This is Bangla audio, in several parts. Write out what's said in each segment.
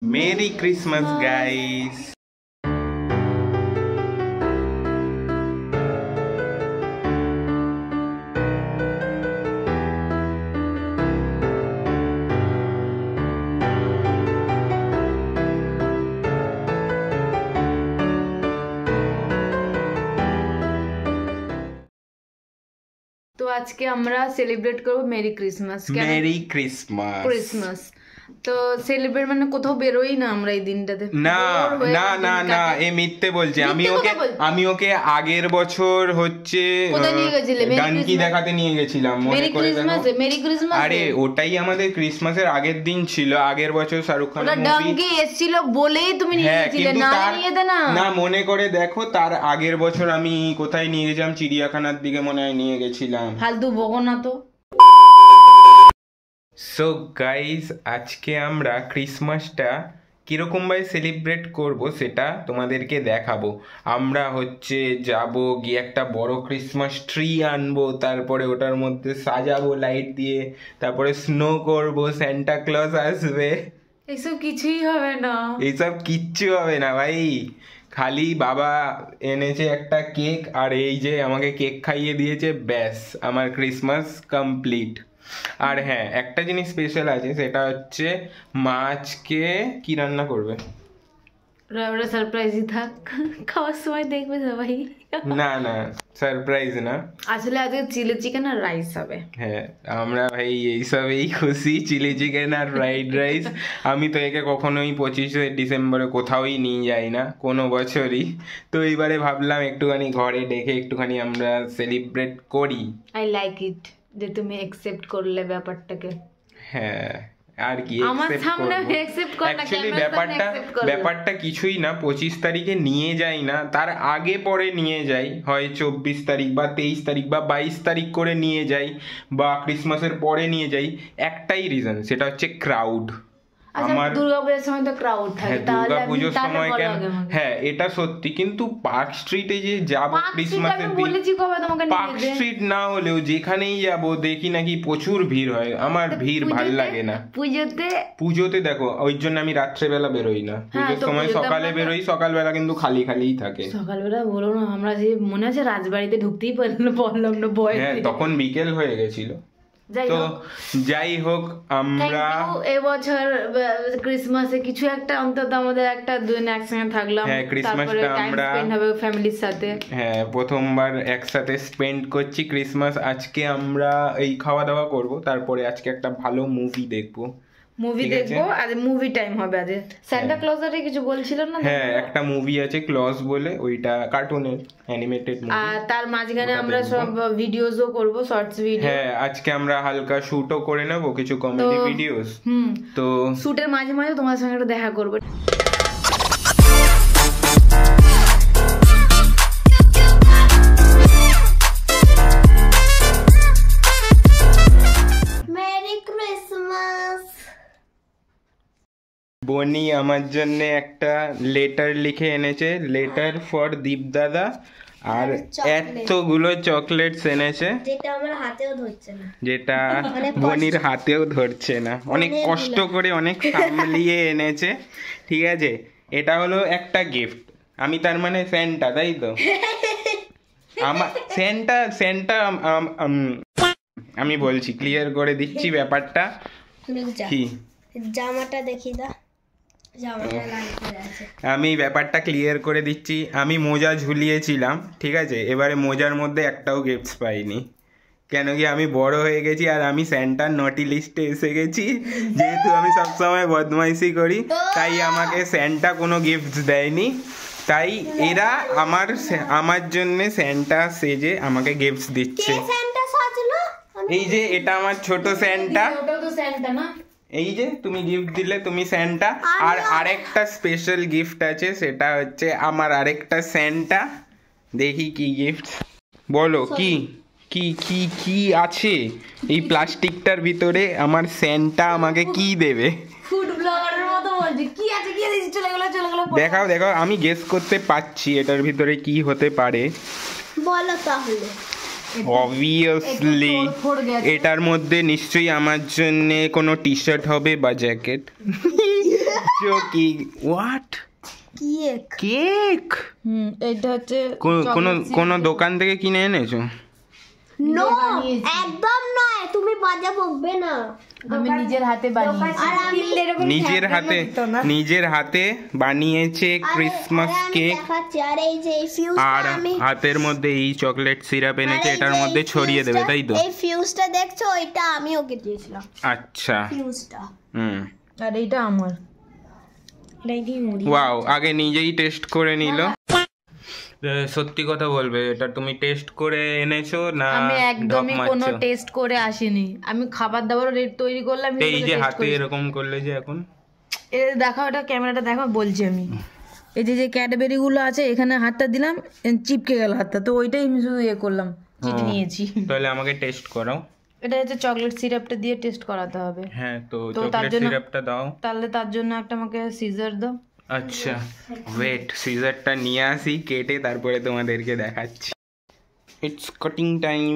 Merry Christmas, guys! তো আজকে আমরা সেলিব্রেট করব merry Christmas. Merry Christmas Christmas তো সেলিব্রেট মানে কোথাও বেরোই না আমরা এই দিনটাতে। না না না না এ মিথ্যে বলছে। আমি ওকে আগের বছর হচ্ছে ডানকি দেখাতে নিয়ে গেছিলাম, মনে করে দেখো। মেরি ক্রিসমাস, আরে ওটাই আমাদের ক্রিসমাসের আগের দিন ছিল। আগের বছর শাহরুখ খান ডানকি এসেছিল বলেই তুমি নিয়ে গেছিলে, না নিয়ে দে না। না মনে করে দেখো, তার আগের বছর আমি কোথায় নিয়ে গেছিলাম, চিড়িয়াখানার দিকে মনে হয় নিয়ে গেছিলাম। ফালতু বকো না তো। সো গাইজ, আজকে আমরা ক্রিসমাসটা কিরকম ভাবে সেলিব্রেট করব সেটা তোমাদেরকে দেখাবো। আমরা হচ্ছে যাব গিয়ে একটা বড় ক্রিসমাস ট্রি আনবো, তারপরে ওটার মধ্যে সাজাবো লাইট দিয়ে, তারপরে স্নো করব, সান্টা ক্লজ আসবে। এইসব কিছুই হবে না, এইসব কিচ্ছু হবে না ভাই। খালি বাবা এনেছে একটা কেক, আর এই যে আমাকে কেক খাইয়ে দিয়েছে, ব্যাস আমার ক্রিসমাস কমপ্লিট। আর হ্যাঁ, একটা জিনিস স্পেশাল আছে, সেটা হচ্ছে মাছকে কি রান্না করবে। ওটা সারপ্রাইজই থাক, খাওয়ার সময় দেখবে সবাই। না না সারপ্রাইজ না, আসলে আজকে চিলি চিকেন আর রাইস হবে। হ্যাঁ আমরা ভাই এইসবেই খুশি, চিলি চিকেন আর ফ্রাইড রাইস। আমি তো একে কখনোই 25শে ডিসেম্বরে কোথাওই নিয়ে যাই না কোনো বছরই। তো এইবারে ভাবলাম একটুখানি ঘরে ডেকে একটুখানি আমরা সেলিব্রেট করি। আই লাইক ইট যে তুমি অ্যাকসেপ্ট করলে ব্যাপারটাকে। হ্যাঁ আর কি, অ্যাকচুয়ালি ব্যাপারটা কিছুই না। 25 তারিখে নিয়ে যাই না, তার আগে পরে নিয়ে যাই, হয় 24 তারিখ বা 23 তারিখ বা 22 তারিখ করে নিয়ে যাই, বা ক্রিসমাসের পরে নিয়ে যাই। একটাই রিজন, সেটা হচ্ছে ক্রাউড। আমার দুর্গাপূজার সময় তো ক্রাউড থাকে, তাহলে দুর্গাপূজার সময় কেন? হ্যাঁ এটা সত্যি, কিন্তু পার্ক স্ট্রিটে যে যাব ক্রিসমাসের দিন, পার্ক স্ট্রিট না হলেও যেখানেই যাব দেখি নাকি প্রচুর ভিড় হয়। আমার ভিড় ভালো লাগে না। পুজোতে দেখো, ওই জন্য আমি রাত্রেবেলা বেরোই না। পুজোর সময় সকালে বেরোই, সকালবেলা কিন্তু খালি খালিই থাকে। সকালবেলা বলো না, আমরা যে মনে আছে রাজবাড়িতে ঢুকতেই পারলাম না, ভয়। হ্যাঁ তখন বিকেল হয়ে গেছিল। তো যাই হোক, আমরা এবছর ক্রিসমাসে কিছু একটা অন্তত আমাদের একটা দুদিন একসঙ্গে থাকলাম। হ্যাঁ ক্রিসমাসটা আমরা ফ্যামিলির সাথে, হ্যাঁ প্রথমবার একসাথে স্পেন্ড করছি ক্রিসমাস। আজকে আমরা এই খাওয়া দাওয়া করব, তারপরে আজকে একটা ভালো মুভি দেখবো। মুভি দেখবো, আর মুভি টাইম হবে আজ। সান্টা ক্লজ এর কিছু বলছিল না? হ্যাঁ একটা মুভি আছে ক্লজ বলে, ওইটা কার্টুনের অ্যানিমেটেড মুভি। আর তার মাঝখানে আমরা সব ভিডিওসও করব, শর্টস ভিডিও। হ্যাঁ আজকে আমরা হালকা শুটও করে নেব, কিছু কমেডি ভিডিওস। তো শুটের মাঝে মাঝে তোমার সঙ্গে একটু দেখা করব। বনি আমার জন্য একটা লেটার লিখে এনেছে, লেটার ফর দীপ দাদা, আর এতগুলো চকলেটস এনেছে, যেটা আমার হাতেও ধরছে না, যেটা বনির হাতেও ধরছে না। অনেক কষ্ট করে অনেক সামলিয়ে এনেছে, ঠিক আছে। এটা হলো একটা গিফট। আমি তার মানে স্যান্টা, তাই তো? আমার স্যান্টা আমি বলছি, ক্লিয়ার করে দিচ্ছি ব্যাপারটা। কি জামাটা দেখি দা, আমি ব্যাপারটা ক্লিয়ার করে দিচ্ছি। আমি মোজা ঝুলিয়েছিলাম, ঠিক আছে, এবারে মোজার মধ্যে একটাও গিফটস পাইনি। কেন কি, আমি বড় হয়ে গেছি আর আমি স্যান্টার নটি লিস্টে এসে গেছি। যেহেতু আমি সবসময় বদমাইশি করি, তাই আমাকে স্যান্টা কোনো গিফটস দেয়নি। তাই এরা আমার জন্য স্যান্টা সেজে আমাকে গিফটস দিচ্ছে। এই যে এটা আমার ছোট স্যান্টা, এই যে তুমি গিফট দিলে, তুমি স্যান্টা। আর আরেকটা স্পেশাল গিফট আছে, সেটা হচ্ছে আমার আরেকটা স্যান্টা। দেখি কি গিফট, বলো কি কি কি কি আছে এই প্লাস্টিকটার ভিতরে। আমার স্যান্টা আমাকে কি দেবে? দেখাও দেখাও, আমি গেস করতে পারছি এটার ভিতরে কি হতে পারে। বলো তাহলে। অবভিয়াসলি এটার মধ্যে নিশ্চয়ই আমার জন্য কোনো টি শার্ট হবে বা জ্যাকেট। কি হোয়াট কেক কেক এইটা হচ্ছে কোন দোকান থেকে কিনে এনেছো? নো একদম নয়, তুমি বাজে বকবে না। আমি নিজের হাতে বানিয়েছি। আর আমি নিজের হাতে বানিয়েছে ক্রিসমাস কেক। দেখাচ্ছি। আর এই যে এই ফিউজটা আর আমি হাতের মধ্যে এই চকলেট সিরাপ এনেছে, এটার মধ্যে ছড়িয়ে দেবে, তাই তো? এই ফিউজটা দেখছো, ওইটা আমি ওকে দিয়েছিলাম আচ্ছা ফিউজটা। আর এইটা আমার। ওয়াও, আগে নিজেই টেস্ট করে নিল। সত্যি কথা বলবে, এটা তুমি টেস্ট করে এনেছো না আমি একদমই ঢপ কোনো মারছো? টেস্ট করে আসিনি। আমি খাবার দাবার রেট তৈরি করলাম। এই যে হাতে এরকম করলে যে এখন এ দেখো, এটা ক্যামেরাটা দেখো, বলছি আমি। এই যে ক্যাডবেরি গুলো আছে, এখানে হাতটা দিলাম, চিপকে গেল হাতটা, তো ওইটাই আমি শুধু ইয়ে করলাম, চিটে নিয়েছি। তাহলে আমাকে টেস্ট করাও। এটা হচ্ছে চকলেট সিরাপটা দিয়ে টেস্ট করাতে হবে। হ্যাঁ, তো তো তার চকলেট জন্য- সিরাপটা দাও। তাহলে তার জন্য একটা আমাকে সিজার দাও। আচ্ছা ওয়েট, সিজারটা নিয়ে আসি, কেটে তারপরে তোমাদেরকে দেখাচ্ছি। It's cutting time.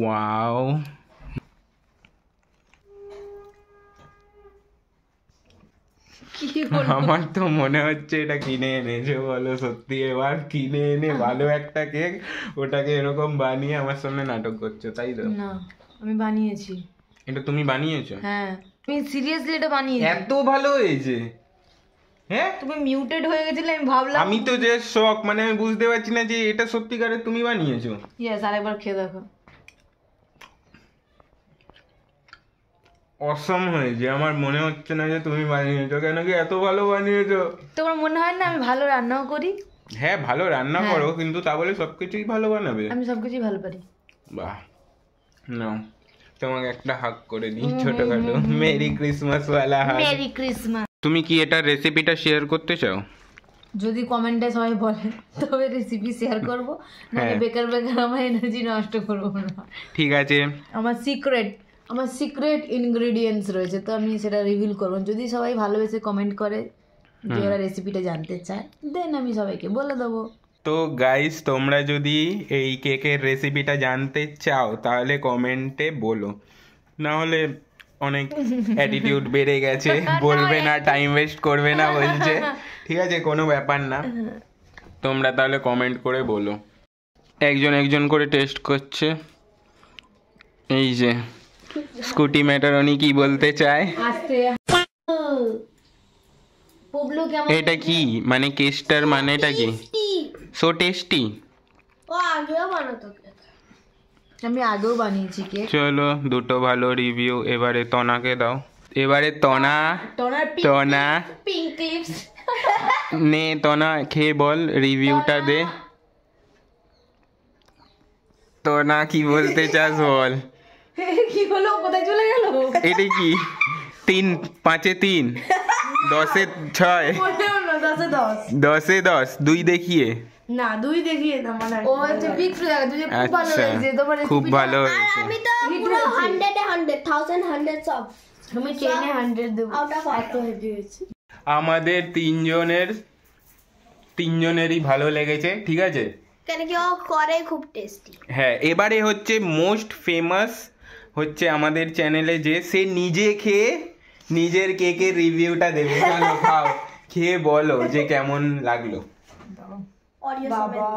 ওয়াও, আমার তো মনে হচ্ছে এটা কিনে এনেছো। বলো সত্যি, এবার কিনে এনে ভালো একটা কেক ওটাকে এরকম বানিয়ে আমার সামনে নাটক করছো, তাই তো? না, আমি বানিয়েছি। এটা তুমি বানিয়েছো? হ্যাঁ, আমি সিরিয়াসলি এটা বানিয়েছি। এত ভালো হয়েছে? হ্যাঁ, তুমি মিউটেড হয়ে গেছিলে, আমি ভাবলাম। আমি তো যে শখ, মানে আমি বুঝতে পারছি না যে এটা সত্যিকারের তুমি বানিয়েছো। ইয়েস, আরেকবার খেয়ে দেখো। অসম হয়েছে। আমার মনে হচ্ছে না যে তুমি বানিয়েছো, কেন কি এত ভালো বানিয়েছো। তোমার মনে হয় না আমি ভালো রান্নাও করি? হ্যাঁ, ভালো রান্না করো, কিন্তু তা বলে সবকিছুই ভালো বানাবে? আমি সবকিছুই ভালো পারি। বাহ, নাও তোমাকে একটা হাগ করে দিই, ছোটখাটো মেরি ক্রিসমাস ওয়ালা হাগ। Merry Christmas. তুমি কি এটার রেসিপিটা শেয়ার করতে চাও? যদি কমেন্টে সবাই বলে তবে রেসিপি শেয়ার করব, নাহলে বেকার বেকার আমার এনার্জি নষ্ট করব না। ঠিক আছে, আমার সিক্রেট ইনগ্রেডিয়েন্টস রয়েছে, তো আমি সেটা রিভিল করব। যদি সবাই ভালোবেসে কমেন্ট করে যে ওরা রেসিপিটা জানতে চায়, দেন আমি সবাইকে বলে দেবো। তো গাইস, তোমরা যদি এই কেকের রেসিপিটা জানতে চাও তাহলে কমেন্টে বলো, না হলে অনেক অ্যাটিটিউড বেড়ে গেছে, বলবে না, টাইম ওয়েস্ট করবে না বলছে। ঠিক আছে, কোনো ব্যাপার না, তোমরা তাহলে কমেন্ট করে বলো। একজন একজন করে টেস্ট করছে। এই যে স্কুটি ম্যাটারনি কি বলতে চায়? আস্তে পুবলু কেমন? এটা কি মানে কেস্টার মানেটা কি? So tasty. ও আগেও বানাতো কেক। আমি আগেও বানিয়েছি কেক। চলো, দুটো ভালো রিভিউ। এবারে তনাকে দাও। এবারে তনা পিঙ্ক লিপস। নে তনা, খেয়ে বল, রিভিউটা দে। তনা কি বলতে চাস বল। কি হলো, কোথায় চলে গেল? এটা কি 3 5-এ 3 10-এ 6 10-এ 10 2 দেখিয়ে না, দুই দেখিয়ে না মানে। ও হচ্ছে পিক্স দেখা, তুই খুব ভালো আচ্ছা, হয়েছে তোমার খুব রেসিপিটা। ভালো আর হয়েছে। আমি তো পুরো 100 100 সব। আমি 10-এ 100 দেব। আউট অফ এত হেভি হয়েছে। আমাদের তিনজনেরই ভালো লেগেছে, ঠিক আছে? কেন কি ও করে খুব টেস্টি। হ্যাঁ, এবারে হচ্ছে মোস্ট ফেমাস হচ্ছে আমাদের চ্যানেলে, যে সে নিজে খেয়ে নিজের কেকের রিভিউটা দেবে। চলো খাও, খেয়ে বলো যে কেমন লাগলো। অরিও বাবা,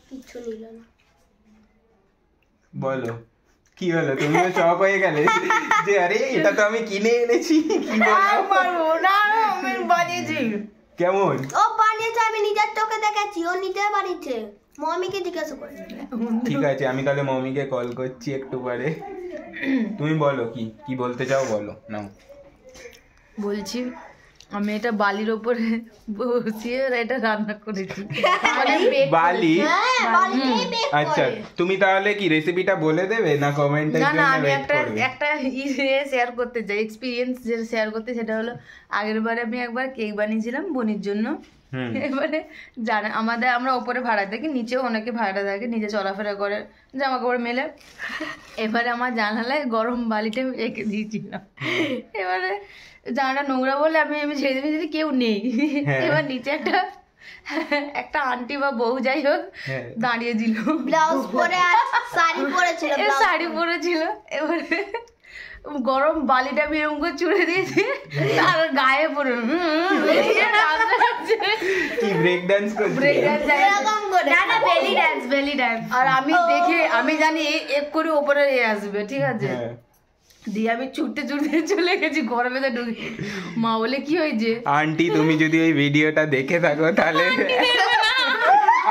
কিছু নিল না। বলো কি হলো, তুমিও শক হয়ে গেলে যে আরে এটা তো আমি কিনে এনেছি। কি বলবো? আমি বানিয়েছি। কেমন? ও বানিয়েছে, আমি নিজের চোখে দেখেছি, ও নিজে বানিয়েছে। মমিকে জিজ্ঞাসা করে। ঠিক আছে, আমি তাহলে মমিকে কল করছি একটু পরে। তুমি বলো কি বলতে চাও, বলো নাও। বলছি আমি এটা বালির ওপরে বসিয়ে এটা রান্না করেছি। বালি? হ্যাঁ, বাড়িতেই বেক আচ্ছা, করে। তুমি তাহলে কি রেসিপিটা বলে দেবে না কমেন্টের না জন্য না, আমি ওয়েট একটা করবে? একটা শেয়ার করতে চাই, এক্সপিরিয়েন্স যেটা শেয়ার করতে, সেটা হলো আগের বারে আমি একবার কেক বানিয়েছিলাম বোনের জন্য। এবারে আমরা ওপরে ভাড়া থাকি, নিচেও অনেকে ভাড়া থাকে, নিচে চলাফেরা করে জামা কাপড় মেলে। এবারে আমার জানালায় গরম বালিটা আমি রেখে দিয়েছিলাম। এবারে জানালা নোংরা বলে আমি ছেড়ে দিয়েছি, কেউ নেই। এবার নিচে একটা একটা আন্টি বা বউ যাই হোক দাঁড়িয়েছিল, ব্লাউজ পরে আর শাড়ি পরেছিল, শাড়ি পরেছিল। এবারে গরম বালিটা বেরম করে চুড়ে দিয়েছে আর গায়ে পরে কি ব্রেক ডান্স করছে, না না বেলি ডান্স, বেলি ডান্স। আর আমি দেখে আমি জানি এক করে ওপরে আসবে, ঠিক আছে, দিয়ে আমি ছুটতে ছুটতে চলে গেছি ঘরের ভেতরে ঢুকে। মা বলে কি হয়েছে? আন্টি তুমি যদি এই ভিডিওটা দেখে থাকো তাহলে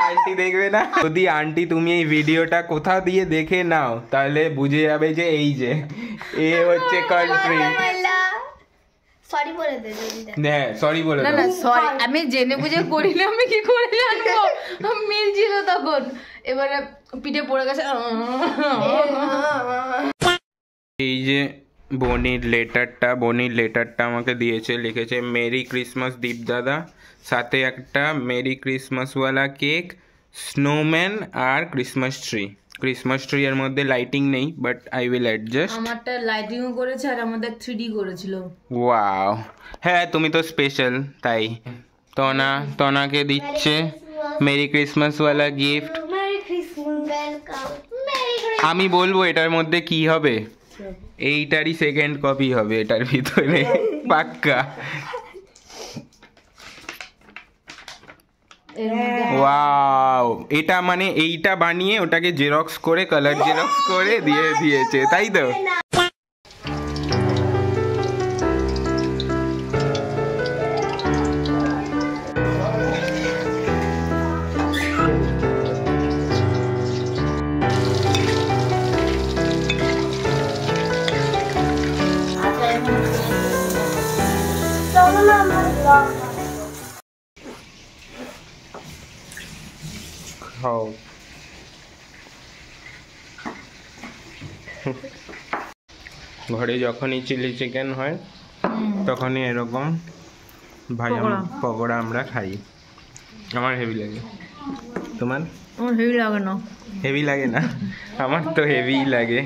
আন্টি দেখবে না। যদি আন্টি তুমি এই ভিডিওটা কোথাও দিয়ে দেখে নাও তাহলে বুঝে যাবে যে এই যে এ হচ্ছে কান্ট্রি। সরি বলে দে, হ্যাঁ সরি বলে না দাও। না সরি, আমি জেনে বুঝে করি না, আমি কি করে জানবো? মিলছিল তখন, এবারে পিঠে পড়ে গেছে। এই যে বনির লেটারটা আমাকে দিয়েছে, লিখেছে মেরি ক্রিসমাস দীপ দাদা, সাথে একটা মেরি ক্রিসমাসওয়ালা কেক, স্নোম্যান আর ক্রিসমাস ট্রি এর মধ্যে লাইটিং নেই, বাট আই উইল অ্যাডজাস্ট। আমারটা লাইটিংও করেছে আর আমাদের 3D করেছিল। ওয়াও, হ্যাঁ তুমি তো স্পেশাল তাই। তনাকে দিচ্ছে মেরি ক্রিসমাসওয়ালা গিফট। মেরি ক্রিসমাস, ওয়েলকাম, আমি বলবো এটার মধ্যে কি হবে, এইটারই সেকেন্ড কপি হবে এটার ভিতরে পাক্কা। ওয়াও, এটা মানে এইটা বানিয়ে ওটাকে জেরক্স করে কালার জেরক্স করে দিয়ে দিয়েছে, তাই তো? খাও। ঘরে যখনই চিলি চিকেন হয় তখনই এরকম পকোড়া আমরা খাই। আমার হেভি লাগে, তোমার? আমার হেভি লাগে না। হেভি লাগে না, আমার তো হেভি লাগে।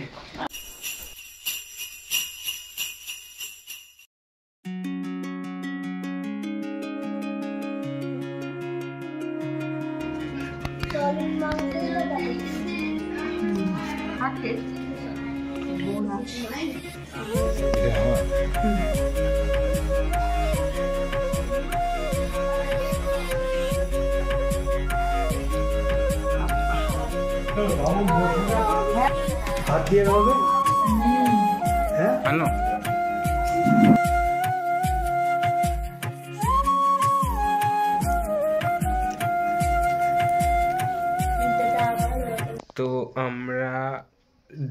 হাত দিয়ে হবে, হ্যাঁ ভালো। তো আমরা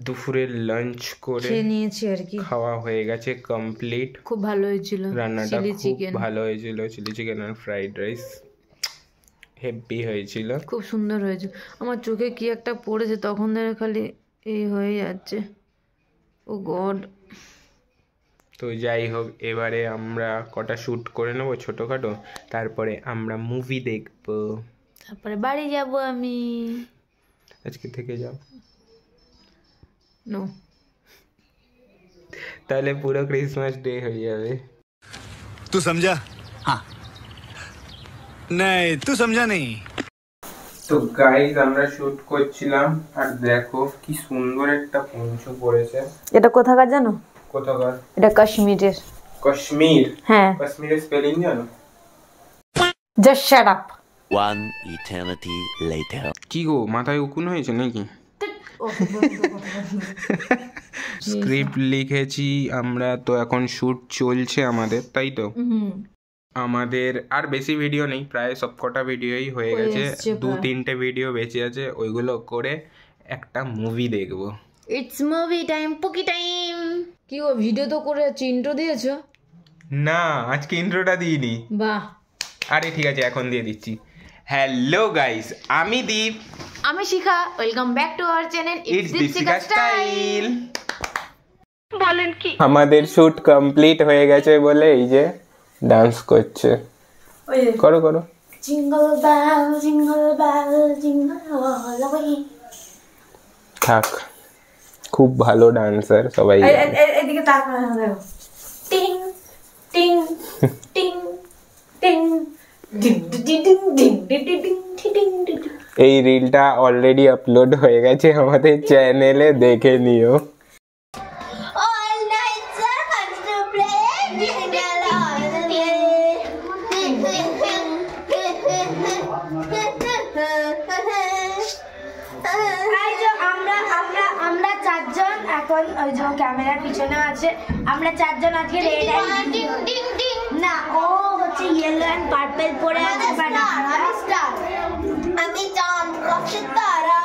দুপুরের লাঞ্চ করে খেয়ে নিয়েছি আর কি, খাওয়া হয়ে গেছে কমপ্লিট। খুব ভালো হয়েছিল রান্নাটা চিলি খুব চিকেন, ভালো হয়েছিল, চিলি চিকেন আর ফ্রাইড রাইস হেভি হয়েছিল, খুব সুন্দর হয়েছে। আমার চোখে কি একটা পড়েছে তখন ধরে খালি এই হয়ে যাচ্ছে, ও গড। তো যাই হোক, এবারে আমরা কটা শ্যুট করে নেবো ছোটোখাটো, তারপরে আমরা মুভি দেখবো, তারপরে বাড়ি যাব আমি। আজকে থেকে যাও, নো তাহলে পুরো ক্রিসমাস ডে হয়ে যাবে। तू समझा? हाँ नहीं तू समझा नहीं। তো গাইস আমরা শুট করছিলাম আর দেখো কি সুন্দর একটা পঞ্চু পড়েছে। এটা কোথাকার জানো? কোথাকার? এটা কাশ্মীরের। কাশ্মীর? হ্যাঁ। কাশ্মীরের স্পেলিং জানো? Just shut up. One eternity later. কি গো মাথায় উকুন হয়েছে নাকি? স্ক্রিপ্ট লিখেছি আমরা, তো এখন শুট চলছে আমাদের, তাই তো? আমাদের আর বেশি ভিডিও নেই, প্রায় সবকটা ভিডিওই হয়ে গেছে, 2-3টে ভিডিও বেঁচে আছে, ওইগুলো করে একটা মুভি দেখবো। It's movie time, পুকি time. কি গো ভিডিও তো করে ইন্ট্রো দিয়েছো? না আজকে ইন্ট্রোটা দিইনি। বাহ। আরে ঠিক আছে এখন দিয়ে দিচ্ছি। হ্যালো গাইস, আমি দীপ, আমি Shikha, welcome back to our channel it's Deepshikha style. বলেন কি আমাদের শুট কমপ্লিট হয়ে গেছে বলে এই যে ডান্স করছে, করো করো। Jingle bell jingle bell jingle all the way. থাক, খুব ভালো ডান্সার সবাই। এদিকে তাকাও, দেখো। টিং টিং টিং টিং এই রিলটা অলরেডি আপলোড হয়ে গেছে আমাদের চ্যানেলে, দেখে নিও। All night comes to play. আমরা চারজন এখন ওই যে ক্যামেরার পিছনে আছে, আমরা চারজন আজকে রেড অ্যান্ড না, ও হচ্ছে ইয়েলো অ্যান্ড পার্পল পরে আছে। আমি চাঁদ কষ্টের তারা।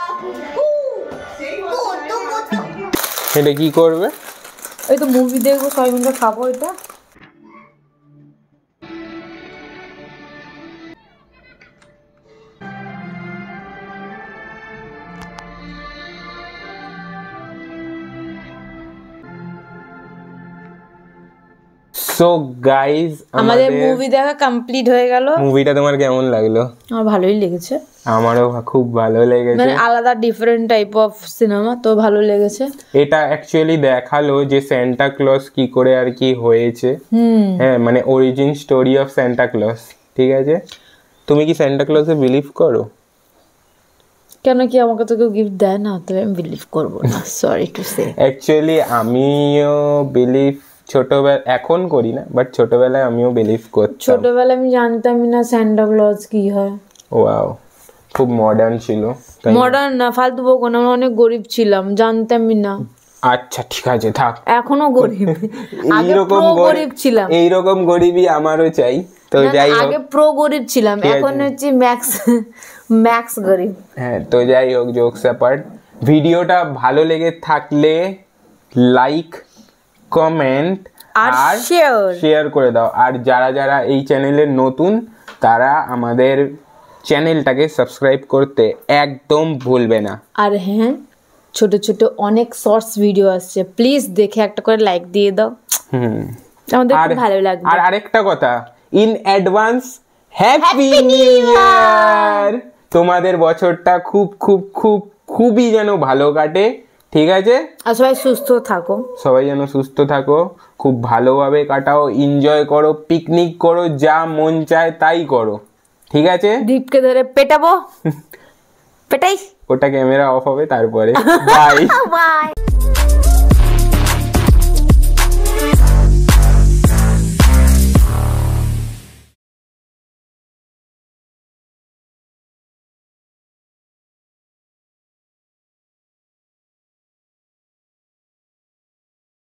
এটা কি করবে? ওই তো মুভি দেখবো, সবাই মিলে খাবো এটা। সো গাইজ, আমাদের মুভি দেখা কমপ্লিট হয়ে গেল। মুভিটা তোমার কেমন লাগলো? আমার ভালোই লেগেছে, আমারও খুব ভালো লেগেছে। মানে আলাদা ডিফারেন্ট টাইপ অফ সিনেমা, তো ভালো লেগেছে। এটা অ্যাকচুয়ালি দেখালো যে সান্টা ক্লজ কি করে আর কি হয়েছে। হ্যাঁ, মানে origin story of Santa Claus. ঠিক আছে, তুমি কি সান্টা ক্লজে বিলিভ করো? কেন কি আমাকে তো কেউ গিফট দেয় না, তো আমি বিলিভ করবো না, সরি টু সে। অ্যাকচুয়ালি আমিও বিলিভ ছোটবেলা, এখন করি না, বাট ছোটবেলায় আমিও বিলিভ করতাম। ছোটবেলায় আমি জানতামই না সান্টা ক্লজ কি হয়। ওয়াও, খুব মডার্ন ছিল। মডার্ন না, ফালতু বকো না, আমরা অনেক গরিব ছিলাম, জানতামই না। আচ্ছা ঠিক আছে, থাক। এখনো গরিব, আগে এইরকম প্রো গরিব ছিলাম। এইরকম গরিবই আমারও চাই। তো যাই হোক, আগে প্রো গরিব ছিলাম, এখন হচ্ছে ম্যাক্স গরিব। হ্যাঁ, তো যাই হোক, জোকস অ্যাপার্ট, ভিডিওটা ভালো লেগে থাকলে লাইক, কমেন্ট আর শেয়ার করে দাও। আর যারা যারা এই চ্যানেলের নতুন, তারা আমাদের চ্যানেলটাকে সাবস্ক্রাইব করতে একদম ভুলবে না। আর হ্যাঁ, ছোট ছোট অনেক শর্টস ভিডিও আসছে, প্লিজ দেখে একটা করে লাইক দিয়ে দাও, আমাদের খুব ভালো লাগবে। আর আরেকটা কথা, in advance happy new year. তোমাদের বছরটা খুব খুব খুব খুবই যেন ভালো কাটে। ঠিক আছে, আর সবাই সুস্থ থাকো, সবাই যেন সুস্থ থাকো, খুব ভালোভাবে কাটাও, এনজয় করো, পিকনিক করো, যা মন চায় তাই করো। ঠিক আছে, দীপকে ধরে পেটাবো, পেটাই। ওটা ক্যামেরা অফ হবে তারপরে। Bye bye.